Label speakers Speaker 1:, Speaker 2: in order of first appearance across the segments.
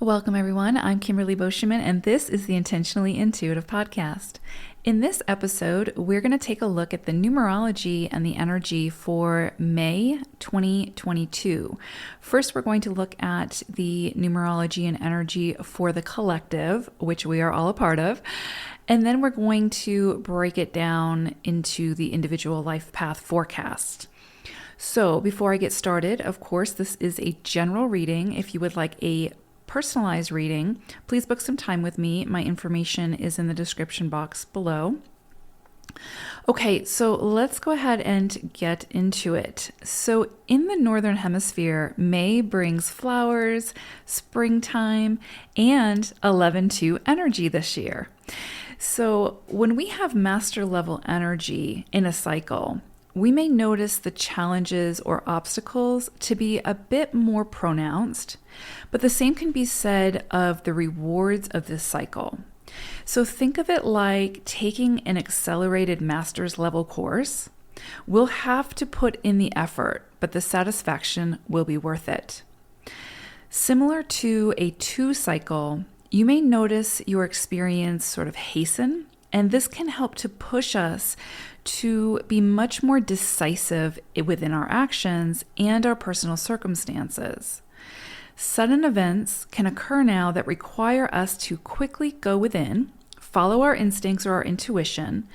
Speaker 1: Welcome, everyone. I'm Kimberly Boscheman, and this is the Intentionally Intuitive Podcast. In this episode, we're going to take a look at the numerology and the energy for May 2022. First, we're going to look at the numerology and energy for the collective, which we are all a part of. And then we're going to break it down into the individual life path forecast. So before I get started, of course, this is a general reading. If you would like a personalized reading, please book some time with me. My information is in the description box below. Okay, so let's go ahead and get into it. So in the Northern Hemisphere, May brings flowers, springtime, and 11-2 energy this year. So when we have master level energy in a cycle, we may notice the challenges or obstacles to be a bit more pronounced, but the same can be said of the rewards of this cycle. So think of it like taking an accelerated master's level course. We'll have to put in the effort, but the satisfaction will be worth it. Similar to a 2 cycle, you may notice your experience sort of hasten, and this can help to push us to be much more decisive within our actions and our personal circumstances. Sudden events can occur now that require us to quickly go within, follow our instincts or our intuition,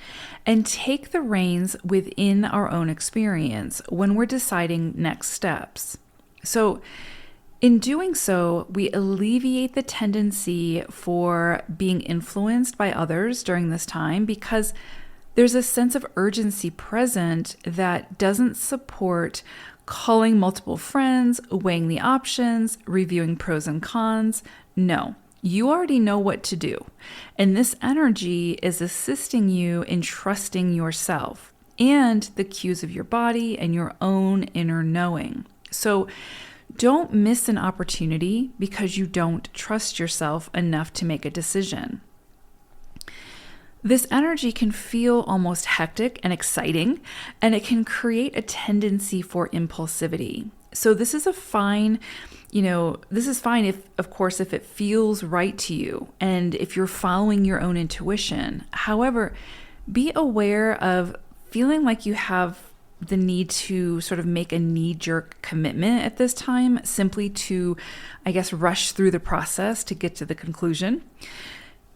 Speaker 1: and take the reins within our own experience when we're deciding next steps. So, in doing so, we alleviate the tendency for being influenced by others during this time because there's a sense of urgency present that doesn't support calling multiple friends, weighing the options, reviewing pros and cons. No, you already know what to do. And this energy is assisting you in trusting yourself and the cues of your body and your own inner knowing. So don't miss an opportunity because you don't trust yourself enough to make a decision. This energy can feel almost hectic and exciting, and it can create a tendency for impulsivity. So this is fine if, of course, if it feels right to you and if you're following your own intuition. However, be aware of feeling like you have the need to sort of make a knee-jerk commitment at this time, simply to, rush through the process to get to the conclusion.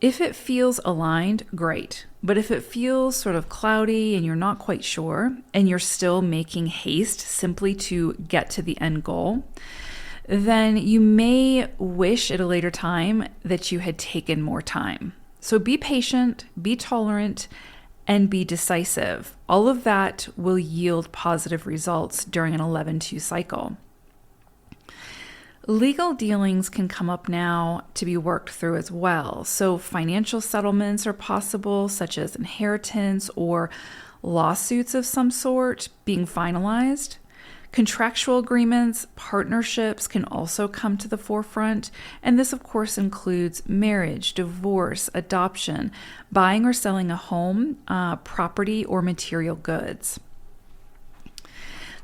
Speaker 1: If it feels aligned, great. But if it feels sort of cloudy and you're not quite sure, and you're still making haste simply to get to the end goal, then you may wish at a later time that you had taken more time. So be patient, be tolerant, and be decisive. All of that will yield positive results during an 11-2 cycle. Legal dealings can come up now to be worked through as well. So financial settlements are possible, such as inheritance or lawsuits of some sort being finalized. Contractual agreements, partnerships can also come to the forefront. And this, of course, includes marriage, divorce, adoption, buying or selling a home, property, or material goods.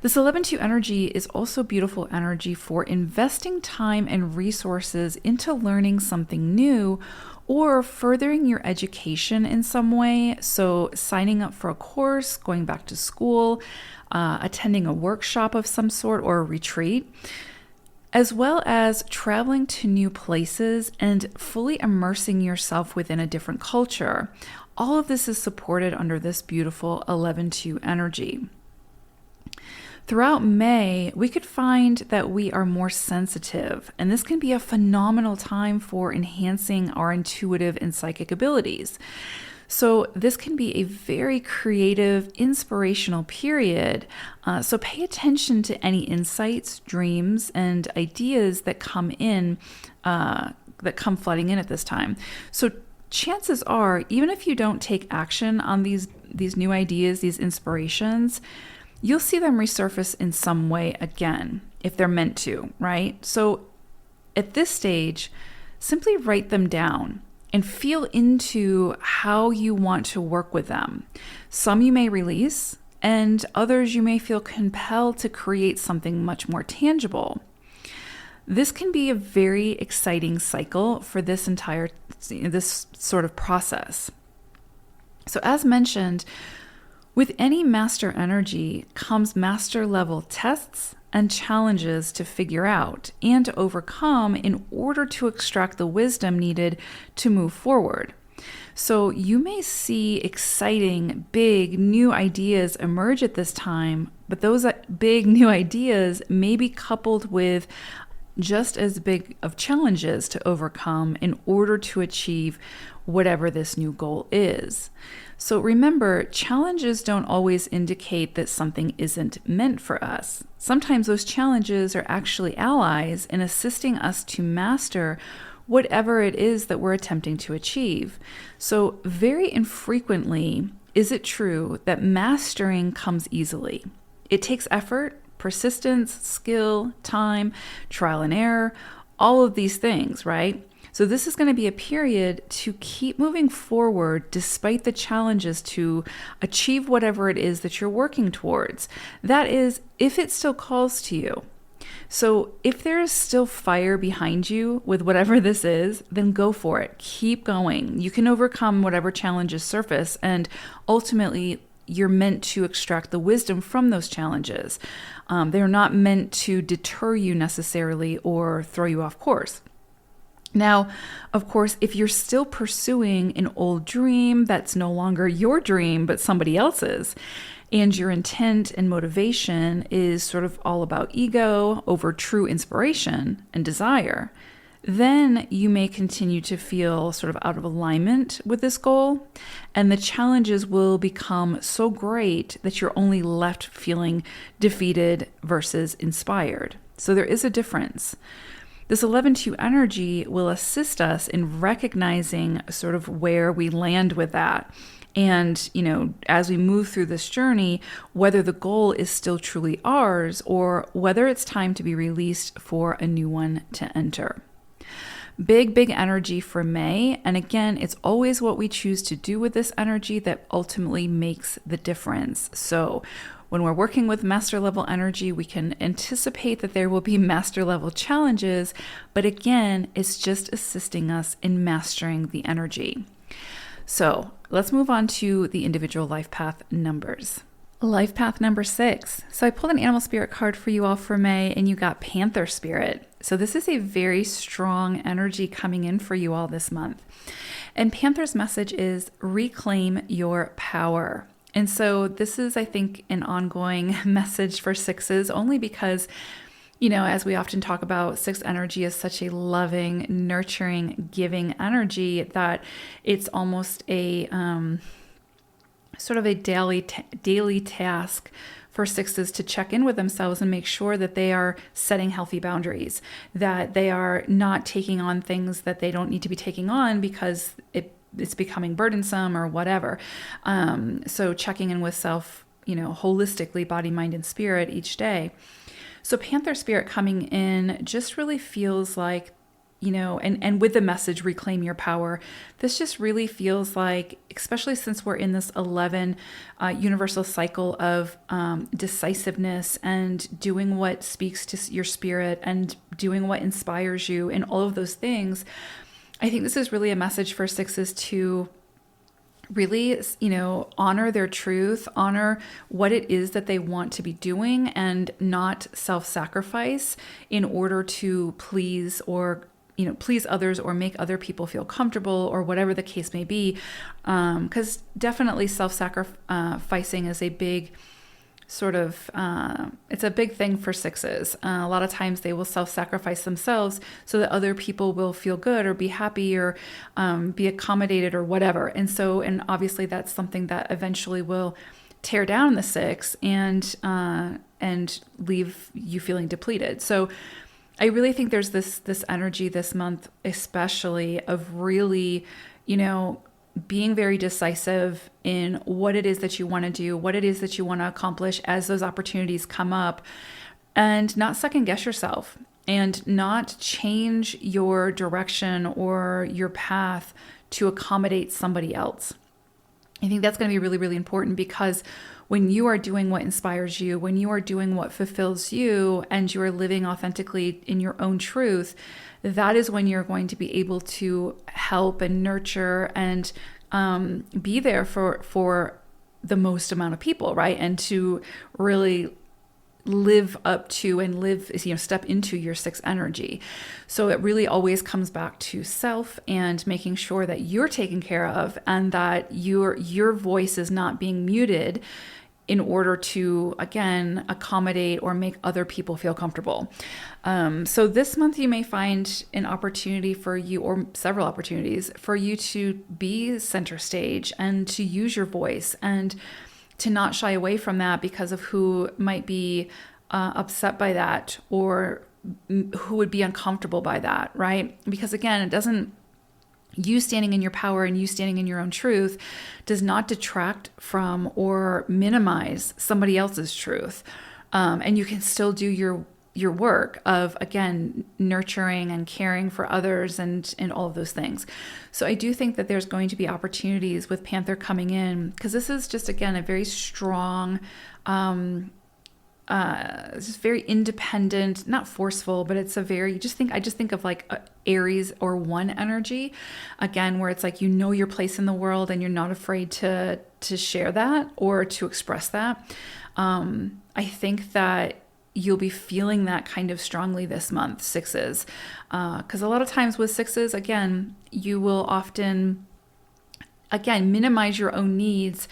Speaker 1: This 11-2 energy is also beautiful energy for investing time and resources into learning something new or furthering your education in some way. So signing up for a course, going back to school, attending a workshop of some sort or a retreat, as well as traveling to new places and fully immersing yourself within a different culture. All of this is supported under this beautiful 11-2 energy. Throughout May, we could find that we are more sensitive, and this can be a phenomenal time for enhancing our intuitive and psychic abilities. So this can be a very creative, inspirational period. So pay attention to any insights, dreams, and ideas that come flooding in at this time. So chances are, even if you don't take action on these new ideas, these inspirations, you'll see them resurface in some way again, if they're meant to, right? So at this stage, simply write them down and feel into how you want to work with them. Some you may release, and others you may feel compelled to create something much more tangible. This can be a very exciting cycle for this sort of process. So as mentioned, with any master energy comes master level tests and challenges to figure out and to overcome in order to extract the wisdom needed to move forward. So you may see exciting, big, new ideas emerge at this time, but those big new ideas may be coupled with just as big of challenges to overcome in order to achieve whatever this new goal is. So remember, challenges don't always indicate that something isn't meant for us. Sometimes those challenges are actually allies in assisting us to master whatever it is that we're attempting to achieve. So very infrequently is it true that mastering comes easily. It takes effort, persistence, skill, time, trial and error, all of these things, right? So this is going to be a period to keep moving forward despite the challenges to achieve whatever it is that you're working towards. That is, if it still calls to you. So if there is still fire behind you with whatever this is, then go for it. Keep going. You can overcome whatever challenges surface, and ultimately you're meant to extract the wisdom from those challenges. They're not meant to deter you necessarily or throw you off course. Now, of course, if you're still pursuing an old dream that's no longer your dream, but somebody else's, and your intent and motivation is sort of all about ego over true inspiration and desire, then you may continue to feel sort of out of alignment with this goal, and the challenges will become so great that you're only left feeling defeated versus inspired. So there is a difference. This 11-2 energy will assist us in recognizing sort of where we land with that. And, as we move through this journey, whether the goal is still truly ours or whether it's time to be released for a new one to enter. Big energy for May. And again, it's always what we choose to do with this energy that ultimately makes the difference. So when we're working with master level energy, we can anticipate that there will be master level challenges, but again, it's just assisting us in mastering the energy. So let's move on to the individual life path numbers. Life path number 6. So I pulled an animal spirit card for you all for May, and you got Panther Spirit. So this is a very strong energy coming in for you all this month. And Panther's message is reclaim your power. And so this is, I think, an ongoing message for 6s, only because, as we often talk about, 6 energy is such a loving, nurturing, giving energy that it's almost a sort of a daily task for 6s to check in with themselves and make sure that they are setting healthy boundaries, that they are not taking on things that they don't need to be taking on because it's becoming burdensome or whatever. So checking in with self, holistically, body, mind, and spirit each day. So Panther Spirit coming in just really feels like, and with the message, reclaim your power, this just really feels like, especially since we're in this 11 universal cycle of decisiveness and doing what speaks to your spirit and doing what inspires you and all of those things, I think this is really a message for 6s to really, honor their truth, honor what it is that they want to be doing, and not self-sacrifice in order to please others or make other people feel comfortable or whatever the case may be. Because definitely self-sacrificing is a big sort of, it's a big thing for 6s. A lot of times they will self-sacrifice themselves so that other people will feel good or be happy or be accommodated or whatever. And obviously that's something that eventually will tear down the 6 and leave you feeling depleted. So I really think there's this energy this month, especially of really, being very decisive in what it is that you want to do, what it is that you want to accomplish as those opportunities come up, and not second guess yourself and not change your direction or your path to accommodate somebody else. I think that's going to be really, really important, because when you are doing what inspires you, when you are doing what fulfills you, and you are living authentically in your own truth, that is when you're going to be able to help and nurture and be there for the most amount of people, right? And to really live up to and step into your 6 energy. So it really always comes back to self and making sure that you're taken care of and that your voice is not being muted in order to, again, accommodate or make other people feel comfortable. So this month you may find an opportunity for you, or several opportunities for you, to be center stage and to use your voice and to not shy away from that because of who might be upset by that or who would be uncomfortable by that, right? Because again, you standing in your power and you standing in your own truth does not detract from or minimize somebody else's truth. And you can still do your work of, again, nurturing and caring for others and all of those things. So I do think that there's going to be opportunities with Panther coming in, because this is just, again, a very strong, it's just very independent, not forceful, but it's a very, I just think of like Aries or 1 energy, again, where it's like, your place in the world and you're not afraid to share that or to express that. I think that you'll be feeling that kind of strongly this month, 6s. Because a lot of times with 6s, again, you will often, minimize your own needs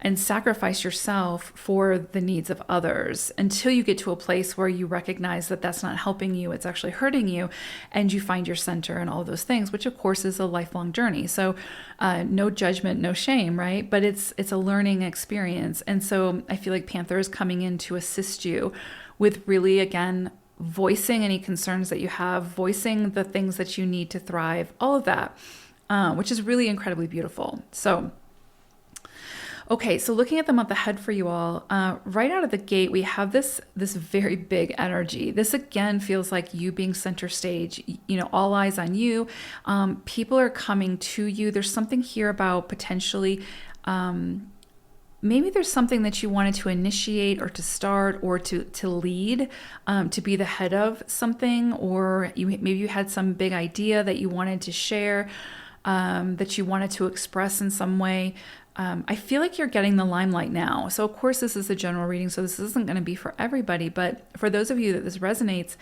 Speaker 1: and sacrifice yourself for the needs of others until you get to a place where you recognize that that's not helping you, it's actually hurting you, and you find your center and all of those things, which of course is a lifelong journey. So no judgment, no shame, right? But it's a learning experience. And so I feel like Panther is coming in to assist you with really, again, voicing any concerns that you have, voicing the things that you need to thrive, all of that, which is really incredibly beautiful. So, okay, so looking at the month ahead for you all, right out of the gate, we have this very big energy. This again feels like you being center stage, all eyes on you. People are coming to you. There's something here about potentially, maybe there's something that you wanted to initiate or to start or to lead, to be the head of something, or maybe you had some big idea that you wanted to share, that you wanted to express in some way. I feel like you're getting the limelight now. So of course this is a general reading, so this isn't going to be for everybody, but for those of you that this resonates,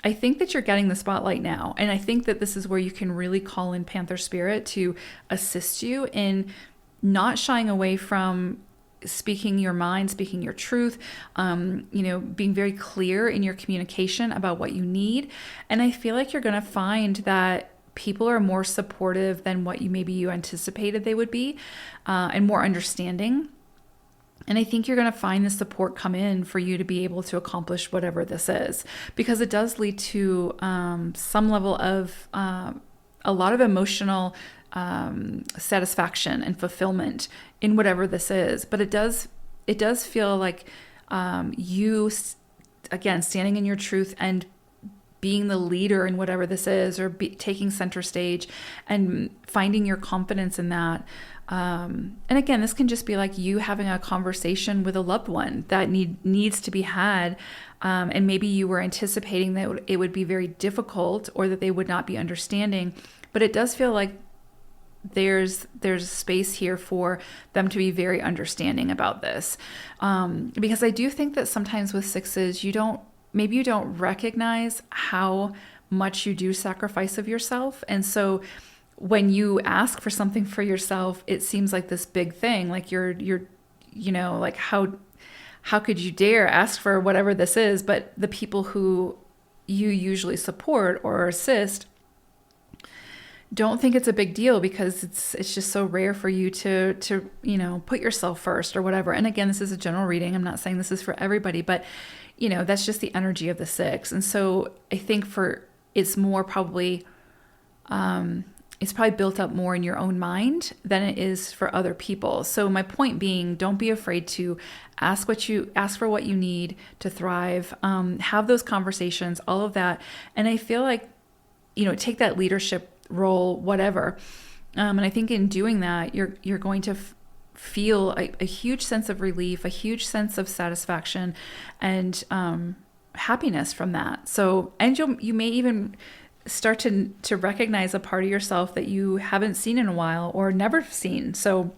Speaker 1: I think that you're getting the spotlight now. And I think that this is where you can really call in Panther Spirit to assist you in not shying away from speaking your mind, speaking your truth, being very clear in your communication about what you need. And I feel like you're going to find that people are more supportive than what you anticipated they would be, and more understanding. And I think you're going to find the support come in for you to be able to accomplish whatever this is, because it does lead to some level of a lot of emotional satisfaction and fulfillment in whatever this is. But it does feel like you, again, standing in your truth and being the leader in whatever this is, or taking center stage and finding your confidence in that. And again, this can just be like you having a conversation with a loved one that needs to be had. And maybe you were anticipating that it would be very difficult or that they would not be understanding, but it does feel like there's space here for them to be very understanding about this. Because I do think that sometimes with 6s, you don't recognize how much you do sacrifice of yourself. And so when you ask for something for yourself, it seems like this big thing, like you're like how could you dare ask for whatever this is? But the people who you usually support or assist don't think it's a big deal, because it's just so rare for you to put yourself first or whatever. And again, this is a general reading. I'm not saying this is for everybody, but that's just the energy of the 6. And so I think it's more probably, it's probably built up more in your own mind than it is for other people. So my point being, don't be afraid to ask for what you need to thrive, have those conversations, all of that. And I feel like, take that leadership role, whatever. And I think in doing that, you're going to feel a huge sense of relief, a huge sense of satisfaction, and happiness from that. So, and you may even start to recognize a part of yourself that you haven't seen in a while or never seen. So,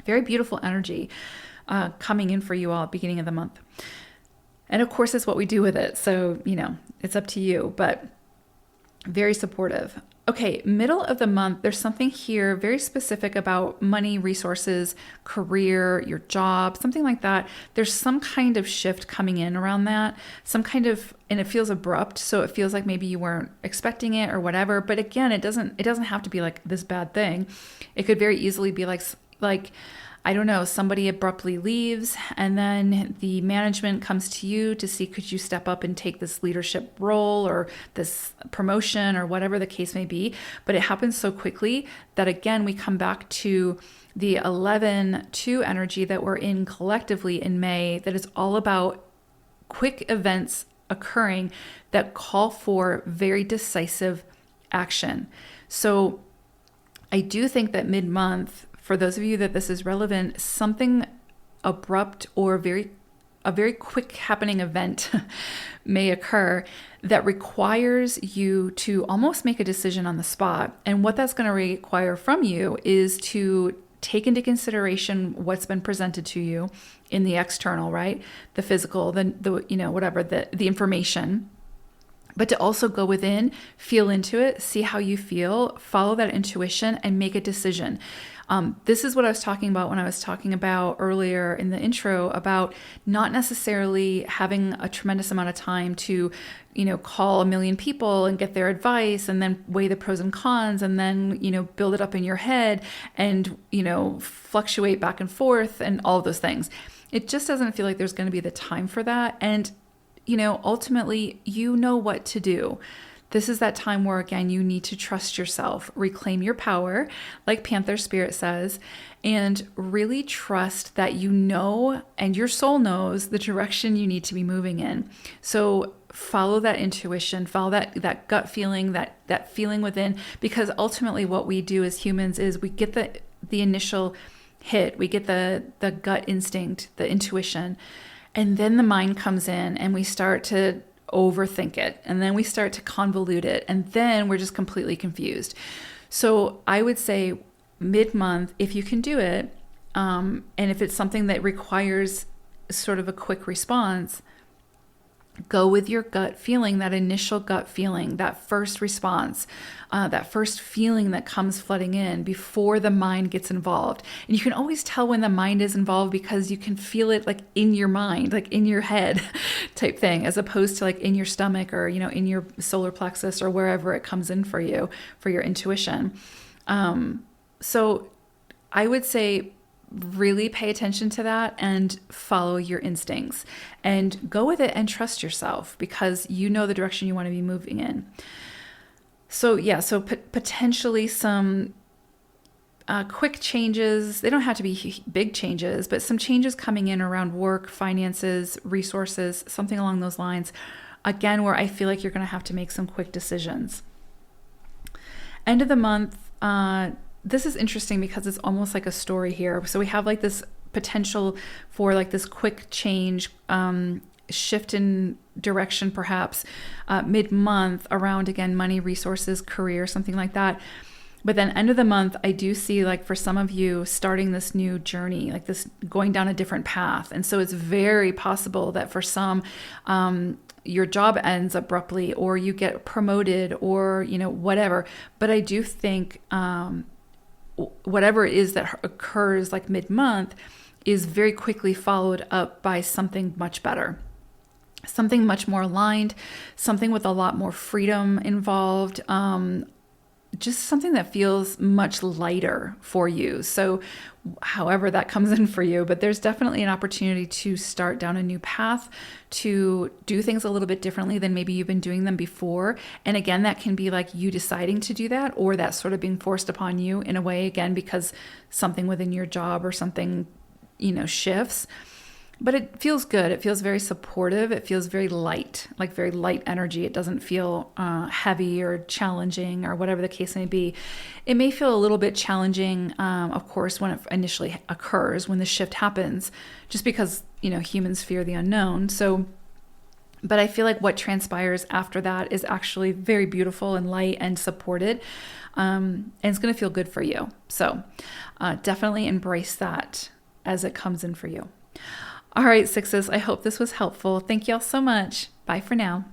Speaker 1: very beautiful energy coming in for you all at the beginning of the month. And of course, it's what we do with it. So, it's up to you, but very supportive. Okay, middle of the month, there's something here very specific about money, resources, career, your job, something like that. There's some kind of shift coming in around that, and it feels abrupt. So it feels like maybe you weren't expecting it or whatever. But again, it doesn't have to be like this bad thing. It could very easily be like, I don't know, somebody abruptly leaves and then the management comes to you to see, could you step up and take this leadership role or this promotion or whatever the case may be. But it happens so quickly that, again, we come back to the 11-2 energy that we're in collectively in May, that is all about quick events occurring that call for very decisive action. So I do think that mid-month, for those of you that this is relevant, something abrupt or a very quick happening event may occur that requires you to almost make a decision on the spot. And what that's going to require from you is to take into consideration what's been presented to you in the external, right? The physical, the information. But to also go within, feel into it, see how you feel, follow that intuition, and make a decision. This is what I was talking about when I was talking about earlier in the intro about not necessarily having a tremendous amount of time to, call a million people and get their advice and then weigh the pros and cons and then, build it up in your head and, fluctuate back and forth and all of those things. It just doesn't feel like there's going to be the time for that. And, ultimately, you know what to do. This is that time where, again, you need to trust yourself, reclaim your power, like Panther Spirit says, and really trust that you know and your soul knows the direction you need to be moving in. So follow that intuition, follow that gut feeling, that feeling within, because ultimately what we do as humans is we get the initial hit, we get the gut instinct, the intuition, and then the mind comes in and we start to overthink it. And then we start to convolute it. And then we're just completely confused. So I would say mid-month, if you can do it, and if it's something that requires sort of a quick response, go with your gut feeling, that initial gut feeling, that first response, that first feeling that comes flooding in before the mind gets involved. And you can always tell when the mind is involved because you can feel it like in your mind, like in your head type thing, as opposed to like in your stomach or, in your solar plexus or wherever it comes in for you, for your intuition. So I would say really pay attention to that and follow your instincts and go with it and trust yourself because you know the direction you want to be moving in. So potentially some quick changes. They don't have to be big changes, but some changes coming in around work, finances, resources, something along those lines. Again, where I feel like you're going to have to make some quick decisions. End of the month, this is interesting because it's almost like a story here. So we have like this potential for like this quick change, shift in direction, perhaps mid-month around, again, money, resources, career, something like that. But then end of the month, I do see like for some of you starting this new journey, like this going down a different path. And so it's very possible that for some, your job ends abruptly or you get promoted or, whatever. But I do think whatever it is that occurs like mid-month is very quickly followed up by something much better, something much more aligned, something with a lot more freedom involved, just something that feels much lighter for you. So however that comes in for you, but there's definitely an opportunity to start down a new path, to do things a little bit differently than maybe you've been doing them before. And again, that can be like you deciding to do that, or that sort of being forced upon you in a way, again, because something within your job or something, shifts. But it feels good. It feels very supportive. It feels very light, like very light energy. It doesn't feel heavy or challenging or whatever the case may be. It may feel a little bit challenging, of course, when it initially occurs, when the shift happens, just because, humans fear the unknown. But I feel like what transpires after that is actually very beautiful and light and supported. And it's going to feel good for you. So definitely embrace that as it comes in for you. All right, sixes, I hope this was helpful. Thank you all so much. Bye for now.